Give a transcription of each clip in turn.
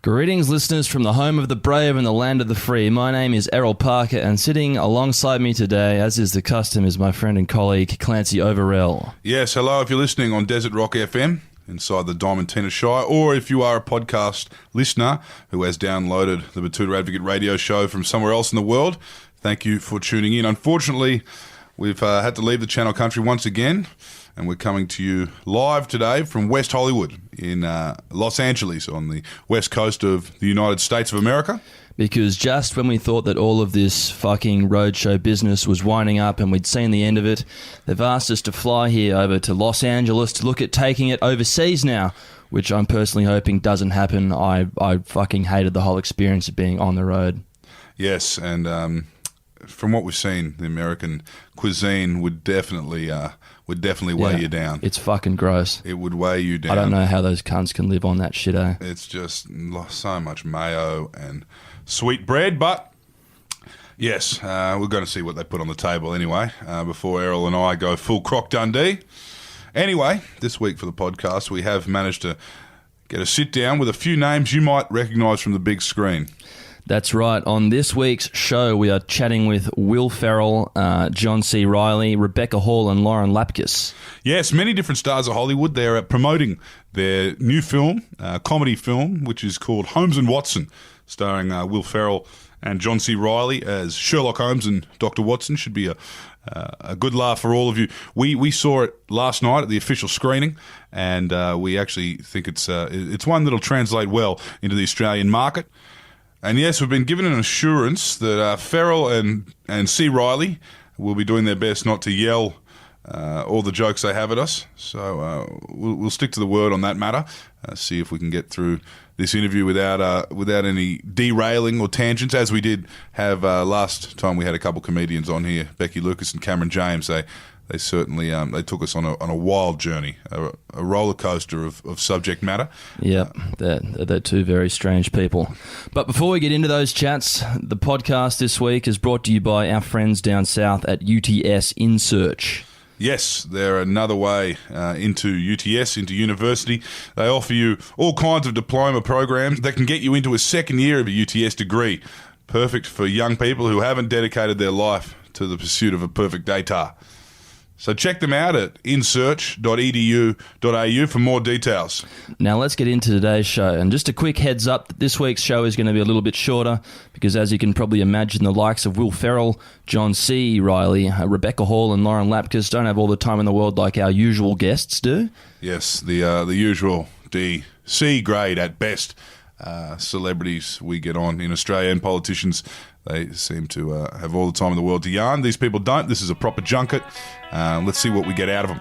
Greetings, listeners, from the home of the brave and the land of the free. My name is Errol Parker, and sitting alongside me today, as is the custom, is my friend and colleague, Clancy Ferrell. Yes, hello, if you're listening on Desert Rock FM, inside the Diamantina Shire, or if you are a podcast listener who has downloaded the Batuta Advocate radio show from somewhere else in the world, thank you for tuning in. Unfortunately, we've had to leave the Channel Country once again, and we're coming to you live today from West Hollywood in Los Angeles on the west coast of the United States of America. Because just when we thought that all of this fucking roadshow business was winding up and we'd seen the end of it, they've asked us to fly here over to Los Angeles to look at taking it overseas now, which I'm personally hoping doesn't happen. I fucking hated the whole experience of being on the road. Yes, and from what we've seen, the American cuisine would definitely weigh you down. It's fucking gross. It would weigh you down. I don't know how those cunts can live on that shit, eh? It's just so much mayo and sweet bread, but yes, we're going to see what they put on the table anyway, before Errol and I go full Croc Dundee. Anyway, this week for the podcast, we have managed to get a sit down with a few names you might recognise from the big screen. That's right. On this week's show, we are chatting with Will Ferrell, John C. Reilly, Rebecca Hall and Lauren Lapkus. Yes, many different stars of Hollywood. They're promoting their new film, comedy film, which is called Holmes and Watson, starring Will Ferrell and John C. Reilly as Sherlock Holmes and Dr. Watson. Should be a good laugh for all of you. We saw it last night at the official screening, and we actually think it's one that'll translate well into the Australian market. And yes, we've been given an assurance that Ferrell and C. Reilly will be doing their best not to yell all the jokes they have at us. So we'll stick to the word on that matter. See if we can get through this interview without any derailing or tangents, as we did have last time we had a couple comedians on here, Becky Lucas and Cameron James. They certainly they took us on a wild journey, a roller coaster of subject matter. Yep, they're two very strange people. But before we get into those chats, the podcast this week is brought to you by our friends down south at UTS InSearch. Yes, they're another way into UTS, into university. They offer you all kinds of diploma programs that can get you into a second year of a UTS degree. Perfect for young people who haven't dedicated their life to the pursuit of a perfect data. So check them out at insearch.edu.au for more details. Now let's get into today's show. And just a quick heads up that this week's show is going to be a little bit shorter because, as you can probably imagine, the likes of Will Ferrell, John C. Reilly, Rebecca Hall and Lauren Lapkus don't have all the time in the world like our usual guests do. Yes, the usual D, C grade at best celebrities we get on in Australia, and politicians. They seem to have all the time in the world to yarn. These people don't. This is a proper junket. Let's see what we get out of them.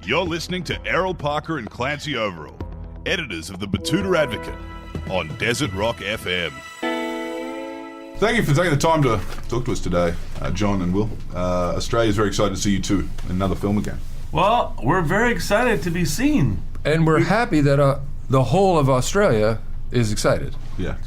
You're listening to Errol Parker and Clancy Ferrell, editors of the Batuta Advocate on Desert Rock FM. Thank you for taking the time to talk to us today, John and Will. Australia's very excited to see you two in another film again. Well, we're very excited to be seen. And we're happy that the whole of Australia is excited. Yeah,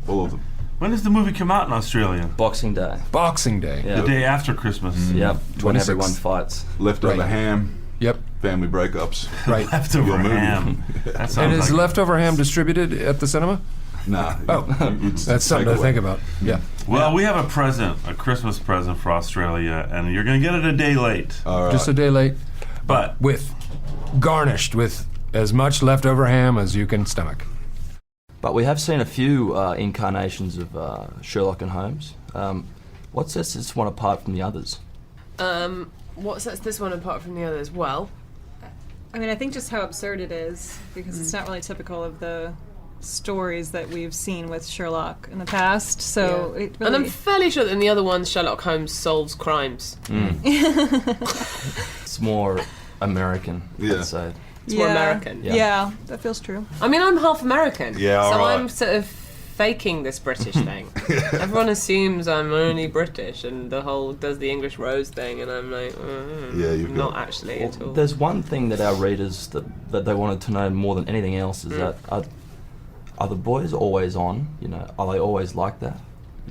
all of them. When does the movie come out in Australia? Boxing Day. Boxing Day. Yeah. The day after Christmas. Yep, when 26th. everyone fights. Leftover Right. ham. Yep. Family breakups. Right. Leftover Your movie. ham. That sounds And is like leftover ham distributed at the cinema? Nah. Oh, that's something to think about. Yeah. Well, we have a present, a Christmas present for Australia, and you're going to get it a day late. All right. Just a day late, But garnished with as much leftover ham as you can stomach. But we have seen a few incarnations of Sherlock and Holmes. What sets this one apart from the others? What sets this one apart from the others? Well, I mean, I think just how absurd it is, because it's not really typical of the stories that we've seen with Sherlock in the past. So, yeah. it really... And I'm fairly sure that in the other ones, Sherlock Holmes solves crimes. It's more American, I'd say. It's more American. Yeah, that feels true. I mean, I'm half American. Yeah, all so right. I'm sort of faking this British thing. Everyone assumes I'm only British, and the whole does the English rose thing, and I'm like, Yeah, you've not got- actually at all. There's one thing that our readers that they wanted to know more than anything else is that are the boys always on? You know, are they always like that?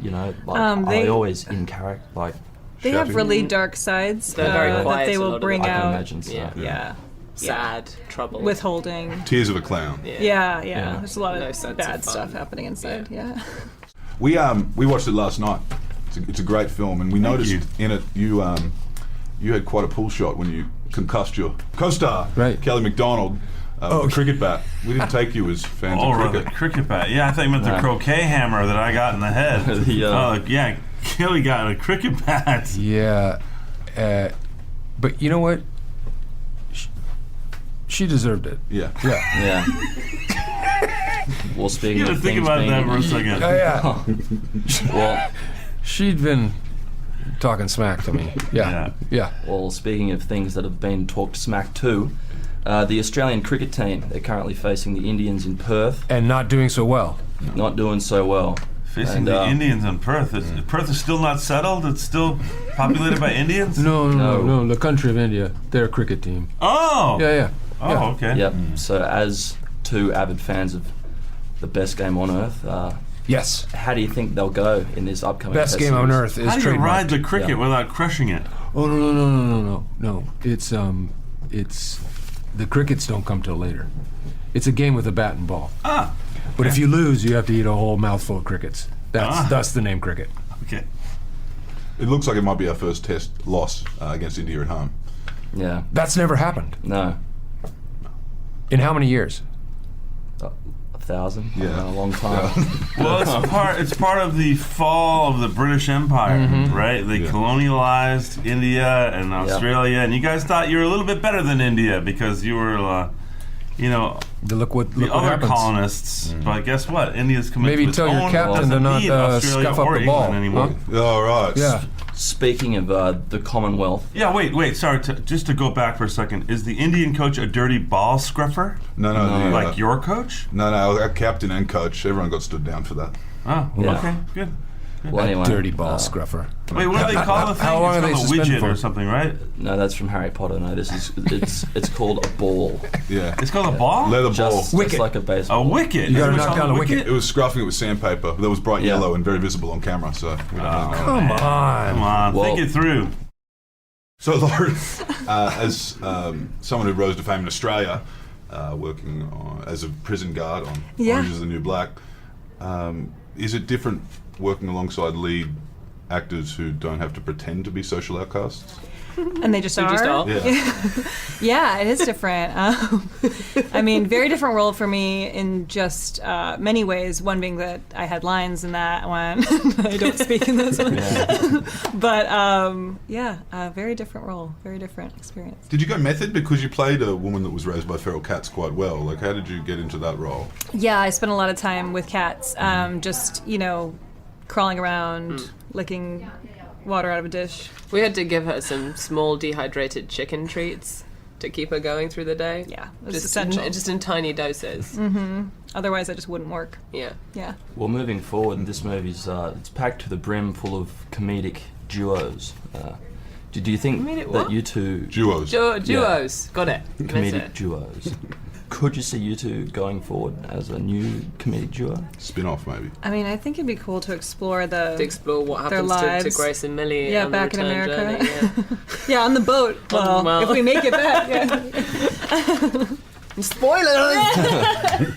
You know, like are they always in character? Like They have really dark sides They're very that quiet, they a lot will of bring I can out. imagine so. Yeah. Yeah. sad, trouble. Withholding. Tears of a Clown. Yeah. There's a lot No of sense bad of fun. stuff happening inside. Yeah. We watched it last night. It's a great film, and we noticed in it you had quite a pull shot when you concussed your co-star, Right. Kelly MacDonald, with a cricket bat. We didn't take you as fans of cricket. The cricket bat. Yeah, I thought you meant the croquet hammer that I got in the head. The, Kelly got a cricket bat. Yeah. But you know what? She deserved it. Yeah. Yeah. Well, speaking You gotta of think things about being, that for a second. Yeah. well, She'd been talking smack to me. Yeah. well, speaking of things that have been talked smack to, the Australian cricket team, they're currently facing the Indians in Perth, And not doing so well. not doing so well. Facing And, the Indians in Perth. Perth is still not settled? It's still populated by Indians? No. The country of India, their cricket team. Oh! Yeah. Oh, okay. Yep. So, as two avid fans of the best game on earth, Yes. how do you think they'll go in this upcoming Best Test game on series? earth is How do you trademarked. ride the cricket Yeah. without crushing it? Oh no. It's the crickets don't come till later. It's a game with a bat and ball. Ah, But if you lose, you have to eat a whole mouthful of crickets. That's the name cricket. okay. It looks like it might be our first Test loss against India at home. Yeah. That's never happened. No. In how many years? 1,000. Yeah. A long time. Well, it's part of the fall of the British Empire, right? They colonialized India and Australia, and you guys thought you were a little bit better than India because you were, Look what the other happens. colonists. But guess what? India's coming Maybe to its tell your own. captain Doesn't to not need Australia scuff up or the ball. England anymore. Huh? All right. Yeah. Speaking of the Commonwealth, Yeah, wait. Sorry, just to go back for a second. Is the Indian coach a dirty ball scruffer? No. Like your coach? No, our captain and coach, everyone got stood down for that. Oh, Yeah. okay, good. well, anyway, Dirty ball scruffer. Wait, what do they call the thing? How long it's are they called a suspended widget for? or something, right? No, that's from Harry Potter. No, it's called a ball. Yeah. It's called a ball? Leather ball. Just Wicket. like a baseball. A wicket. You gotta Is it knock called down a a wicket. It was scruffing it with sandpaper that was bright Yeah. yellow and very visible on camera, so we don't really know. Come on. Come on, Well- think it through. So, Lauren, as someone who rose to fame in Australia, working as a prison guard on Orange is the New Black, is it different working alongside lead actors who don't have to pretend to be social outcasts? And they just You are. just are. Yeah. Yeah, it is different. I mean, very different role for me in just many ways. One being that I had lines in that one. I don't speak in this one. But very different role, very different experience. Did you go method because you played a woman that was raised by feral cats quite well? Like, how did you get into that role? Yeah, I spent a lot of time with cats, just, crawling around, licking water out of a dish. We had to give her some small dehydrated chicken treats to keep her going through the day. Yeah, it was Just essential. just in tiny doses. Otherwise, I just wouldn't work. Yeah. Yeah. Well, moving forward, this movie's it's packed to the brim, full of comedic duos. Do you think Comedic that what? you two Duos. Duos. Got it. Missed comedic it. duos? Could you see you two going forward as a new comedic duo? Spin-off, maybe. I mean, I think it'd be cool to explore To explore what Their happens to lives. Grace and Millie Yeah, on back the in return America. journey. Yeah, on the boat. Well, Well. if we make it back. Yeah. Yeah. Spoilers!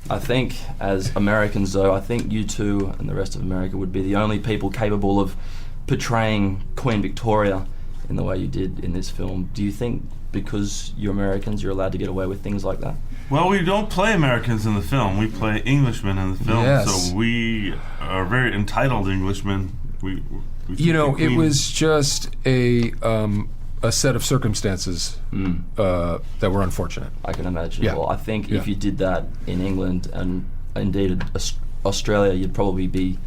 I think, as Americans, though, I think you two and the rest of America would be the only people capable of portraying Queen Victoria in the way you did in this film. Do you think because you're Americans, you're allowed to get away with things like that? Well, we don't play Americans in the film. We play Englishmen in the film. Yes. So we are very entitled Englishmen. We think the It Queen- was just a set of circumstances that were unfortunate. I can imagine. Yeah. Well, I think Yeah. if you did that in England and indeed Australia, you'd probably be,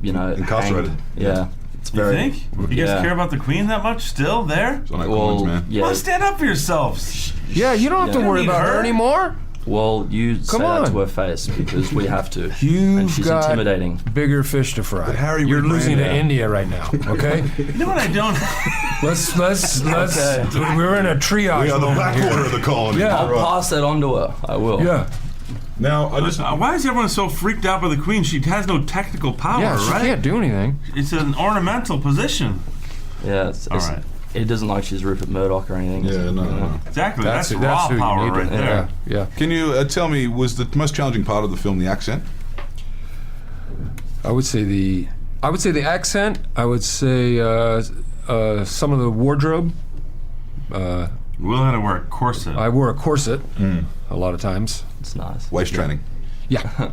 Incarcerated. hanged. Yeah. It's You very. think? You guys Yeah. care about the Queen that much still there? It's on our Well, coins, man. yeah. Well, stand up for yourselves. Yeah, you don't have to Yeah. worry You about need her her? anymore. Well, you say Come that on. to her face because we have to. and You've she's got intimidating. bigger fish to fry. But Harry You're losing to rebranded. India right now. Okay, You know what I don't... let's. We're in a triage. We are the moment Blackwater here. of the colony. Yeah. I'll pass that on to her. I will. Yeah, Now, I just... Why is everyone so freaked out by the Queen? She has no technical power, yeah. She right? can't do anything. It's an ornamental position. Yeah. All right. He doesn't like she's Rupert Murdoch or anything. Yeah, no. Exactly. That's raw who you power need right there. Yeah. Can you tell me, was the most challenging part of the film the accent? I would say the accent. I would say some of the wardrobe. Will had to wear a corset. I wore a corset a lot of times. It's nice. Waist training. Yeah.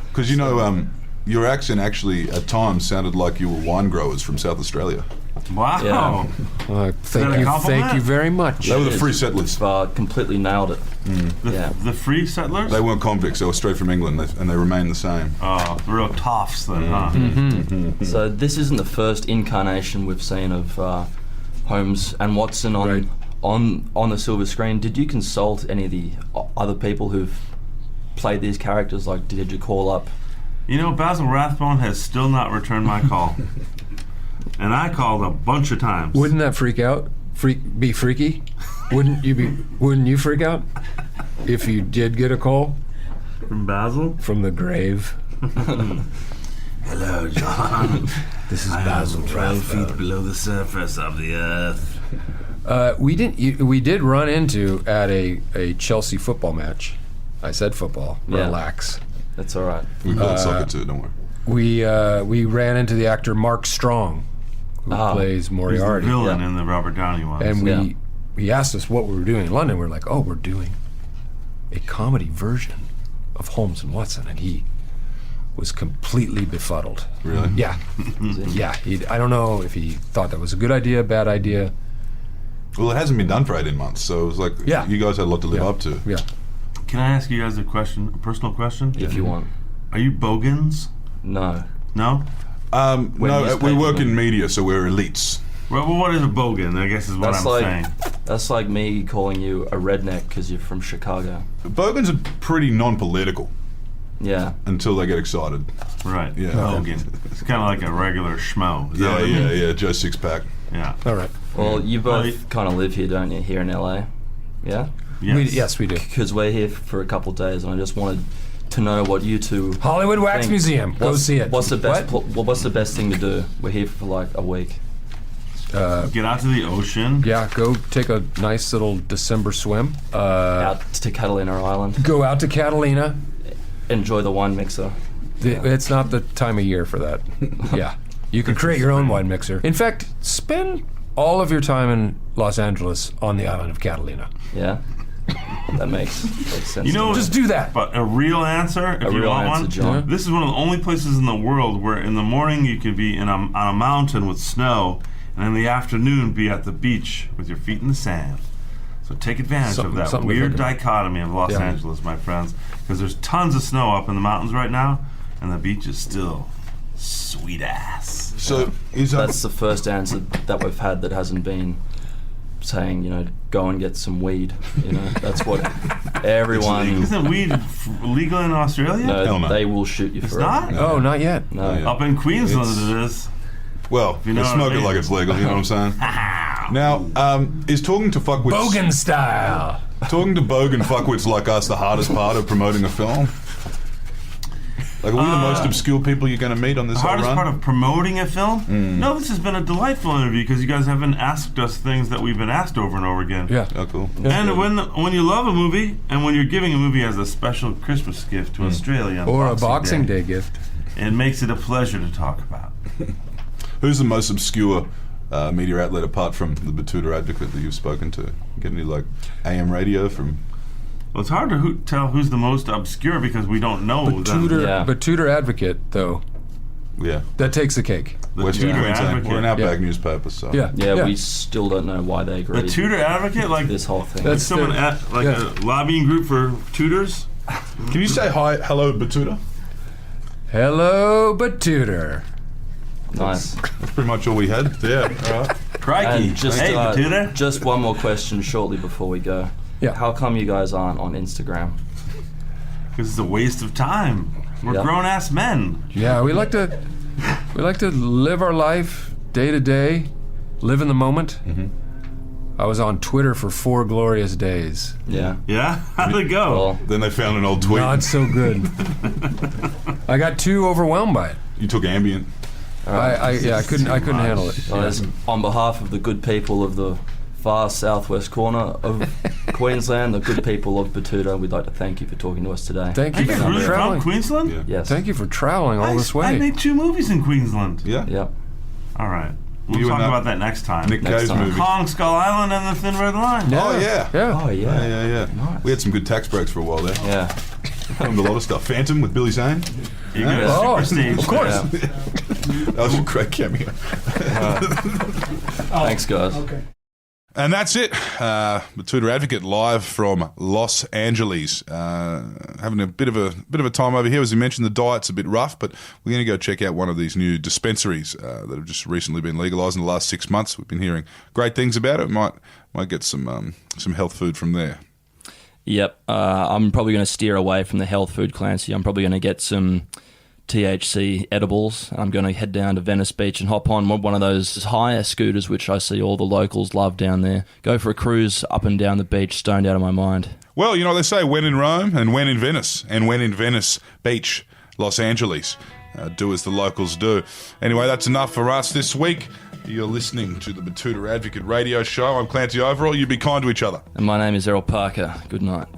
Because, you know, your accent actually at times sounded like you were wine growers from South Australia. Wow. Yeah. Thank you very much. They were the free settlers. Completely nailed it. The free settlers? They weren't convicts, they were straight from England, and they remain the same. Oh, the real toffs then, huh? So this isn't the first incarnation we've seen of Holmes and Watson on the silver screen. Did you consult any of the other people who've played these characters? Like, did you call up? You know, Basil Rathbone has still not returned my call. And I called a bunch of times. Wouldn't that be freaky? Wouldn't you freak out if you did get a call From Basil? from the grave? Hello, John. This is Basil 12 feet Rathbone. below the surface of the earth. We did run into at a Chelsea football match. I said football. Yeah. Relax. That's all right. We call it soccer too, don't worry. We ran into the actor Mark Strong, who plays He's the Moriarty, villain Yeah. in the Robert Downey ones. and he asked us what we were doing in London. We're like, oh, we're doing a comedy version of Holmes and Watson, and he was completely befuddled. Really? Yeah, yeah. I don't know if he thought that was a good idea, bad idea. Well, it hasn't been done for 18 months, so it was like you guys had a lot to live up to. Yeah. Can I ask you guys a personal question? If you want. Are you bogans? No. No? No, we newspaper work in men. media, so we're elites. Well, what is a bogan, I guess is what That's I'm like saying. that's like me calling you a redneck because you're from Chicago. Bogans are pretty non-political Yeah. until they get excited. Right. Yeah. Bogan. It's kind of like a regular schmo. Is that what it is? Yeah, Joe Sixpack. Yeah. All right. Well, you both Right. kind of live here, don't you? Here in LA. Yeah. Yes. We do. Because we're here for a couple of days, and I just wanted to know what you two Hollywood Wax think. Museum. Go see it. What's the best? What? What's the best thing to do? We're here for like a week. Get out to the ocean. Yeah, go take a nice little December swim. Out to Catalina Island. Go out to Catalina. Enjoy the wine mixer. It's not the time of year for that. Yeah. You can create your own wine mixer. In fact, spend all of your time in Los Angeles on the island of Catalina. Yeah. That makes sense. You know, to me. Just do that. But a real answer, if you real want answer, one, John. this is one of the only places in the world where in the morning you could be on a mountain with snow, and in the afternoon be at the beach with your feet in the sand. So take advantage of that something to weird think about. dichotomy of Los Yeah. Angeles, my friends, because there's tons of snow up in the mountains right now, and the beach is still sweet ass. So is that That's the first answer that we've had that hasn't been saying, go and get some weed. That's what everyone. Isn't weed legal in Australia? Hell no. They will shoot you It's for not? it. Oh, not yet. No. Yeah. Up in Queensland It's- it is. well, You know they what smoke I it mean? like it's legal. You know what I'm saying? Now, is talking to fuckwits Bogan style. talking to bogan fuckwits like us the hardest part of promoting a film? Like, are we the most obscure people you're going to meet on this The whole hardest run? part of promoting a film? No, this has been a delightful interview because you guys haven't asked us things that we've been asked over and over again. Yeah. Oh, cool. And when you love a movie and when you're giving a movie as a special Christmas gift to Australia on Or a Boxing Day gift. it makes it a pleasure to talk about. Who's the most obscure media outlet apart from the Batuta Advocate that you've spoken to? Get any like AM radio from? Well, it's hard to tell who's the most obscure because we don't know them. Yeah. Tudor Advocate, though, Yeah, that takes the cake. The Western Tudor Queensland. Advocate. We're an outback Yeah. newspaper, so Yeah, we still don't know why they agreed. The Tudor Advocate, like this whole thing. That's- someone yeah. a lobbying group for tutors. Can you say hi, hello, Batuta? Hello, Batutor. nice. That's pretty much all we had. Yeah, all right. Crikey! And just, hey, tutor. just one more question shortly before we go. Yeah. How come you guys aren't on Instagram? Because it's a waste of time. We're Yeah. grown ass men. Yeah, we like to live our life day to day, live in the moment. I was on Twitter for 4 glorious days. Yeah. Yeah? How'd it go? Well, Then they found an old tweet. Not so good. I got too overwhelmed by it. You took Ambien. I couldn't handle it. Guys, on behalf of the good people of the far southwest corner of Queensland, the good people of Batuta, we'd like to thank you for talking to us today. Thank you Are you for really traveling. from Queensland? Yeah. Yes. Thank you for traveling all this way. I made 2 movies in Queensland. Yeah. Yep. All right. We'll You talk and, about that next time. Nick Next Cave's time. movie. Kong, Skull Island, and the Thin Red Line. Oh, yeah. Yeah. Oh, yeah. Yeah. Nice. We had some good tax breaks for a while there. Yeah. Filmed a lot of stuff. Phantom with Billy Zane. You got Oh, a super stage. of course. Yeah. That was a great cameo. Thanks, guys. And that's it. Batuta Advocate live from Los Angeles. Having a bit of a time over here. As you mentioned, the diet's a bit rough, but we're going to go check out one of these new dispensaries that have just recently been legalised in the last 6 months. We've been hearing great things about it. Might get some health food from there. Yep. I'm probably going to steer away from the health food, Clancy. I'm probably going to get some THC edibles. I'm going to head down to Venice Beach and hop on one of those hire scooters, which I see all the locals love down there. Go for a cruise up and down the beach, stoned out of my mind. Well, they say when in Rome and when in Venice. And when in Venice Beach, Los Angeles. Do as the locals do. Anyway, that's enough for us this week. You're listening to the Batuta Advocate radio show. I'm Clancy Overall. You be kind to each other. And my name is Errol Parker. Good night.